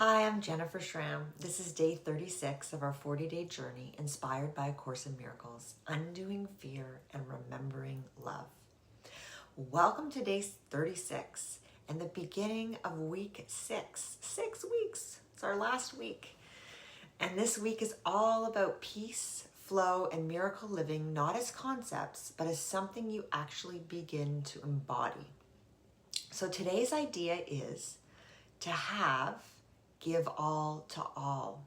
Hi, I'm Jennifer Schramm. This is day 36 of our 40-day journey inspired by A Course in Miracles, Undoing Fear and Remembering Love. Welcome to day 36 and the beginning of week 6. 6 weeks. It's our last week. And this week is all about peace, flow, and miracle living, not as concepts, but as something you actually begin to embody. So today's idea is to have, give all to all.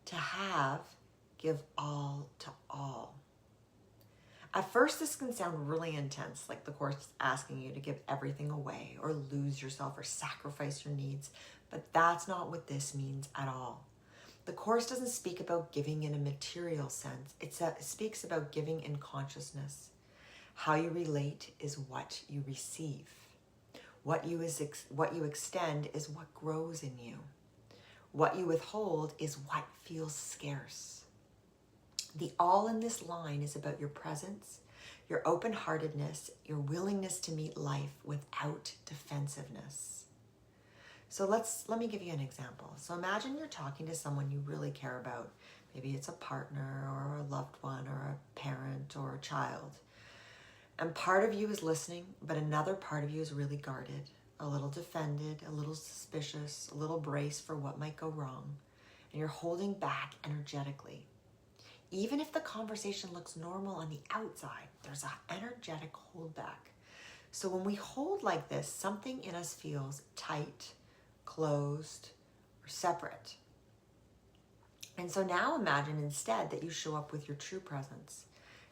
To have, give all to all. At first, this can sound really intense, like the Course is asking you to give everything away or lose yourself or sacrifice your needs, but that's not what this means at all. The Course doesn't speak about giving in a material sense. It speaks about giving in consciousness. How you relate is what you receive. What you extend is what grows in you. What you withhold is what feels scarce. The all in this line is about your presence, your open-heartedness, your willingness to meet life without defensiveness. So let me give you an example. So imagine you're talking to someone you really care about. Maybe it's a partner or a loved one or a parent or a child. And part of you is listening, but another part of you is really guarded, a little defended, a little suspicious, a little braced for what might go wrong. And you're holding back energetically. Even if the conversation looks normal on the outside, there's an energetic holdback. So when we hold like this, something in us feels tight, closed, or separate. And so now imagine instead that you show up with your true presence.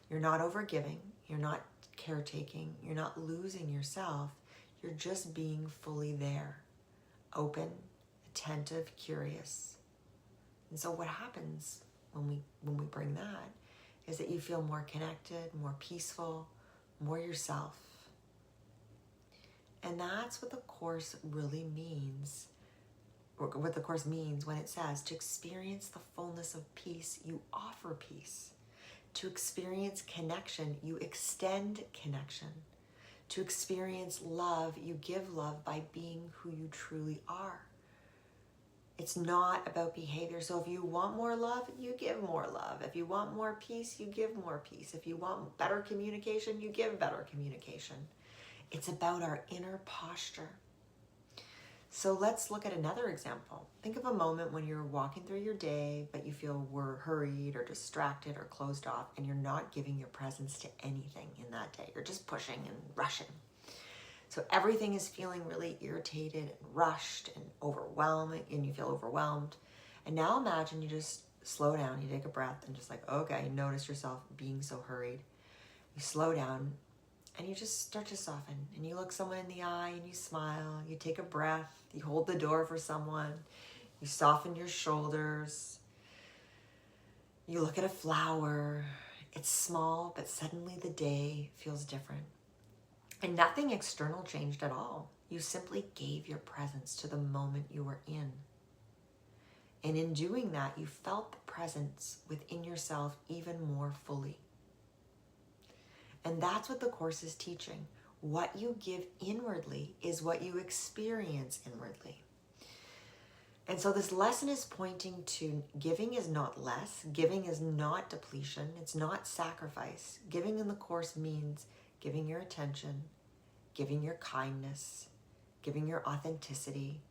You're not overgiving, you're not caretaking, you're not losing yourself. You're just being fully there, open, attentive, curious. And so what happens when we bring that is that you feel more connected, more peaceful, more yourself. And that's what the Course really means, or what the Course means when it says to experience the fullness of peace, you offer peace. To experience connection, you extend connection. To experience love, you give love by being who you truly are. It's not about behavior. So if you want more love, you give more love. If you want more peace, you give more peace. If you want better communication, you give better communication. It's about our inner posture. So let's look at another example. Think of a moment when you're walking through your day, but you feel hurried or distracted or closed off, and you're not giving your presence to anything in that day. You're just pushing and rushing. So everything is feeling really irritated and rushed and overwhelming, and you feel overwhelmed. And now imagine you just slow down, you take a breath, and just like, okay, you notice yourself being so hurried. You slow down, and you just start to soften. And you look someone in the eye, and you smile, you take a breath, you hold the door for someone, you soften your shoulders, you look at a flower. It's small, but suddenly the day feels different. And nothing external changed at all. You simply gave your presence to the moment you were in. And in doing that, you felt the presence within yourself even more fully. And that's what the Course is teaching. What you give inwardly is what you experience inwardly. And so this lesson is pointing to giving is not less. Giving is not depletion. It's not sacrifice. Giving in the Course means giving your attention, giving your kindness, giving your authenticity,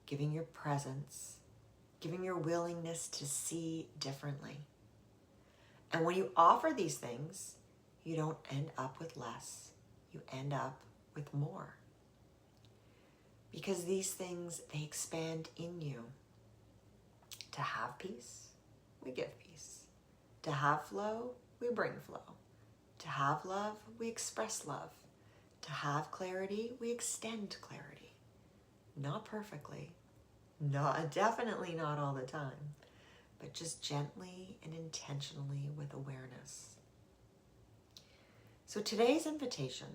giving your presence, giving your willingness to see differently. And when you offer these things, you don't end up with less. You end up with more. Because these things, they expand in you. To have peace, we give peace. To have flow, we bring flow. To have love, we express love. To have clarity, we extend clarity. Not perfectly, definitely not all the time, but just gently and intentionally with awareness. So today's invitation,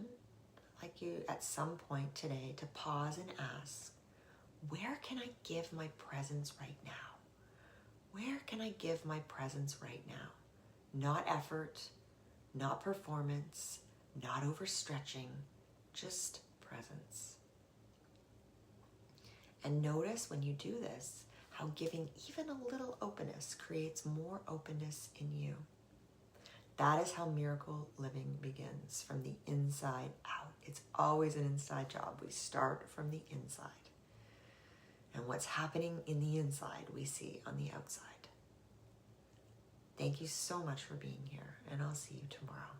I'd like you at some point today to pause and ask, where can I give my presence right now? Where can I give my presence right now? Not effort, not performance, not overstretching, just presence. And notice when you do this, how giving even a little openness creates more openness in you. That is how miracle living begins, from the inside out. It's always an inside job. We start from the inside. And what's happening in the inside, we see on the outside. Thank you so much for being here, and I'll see you tomorrow.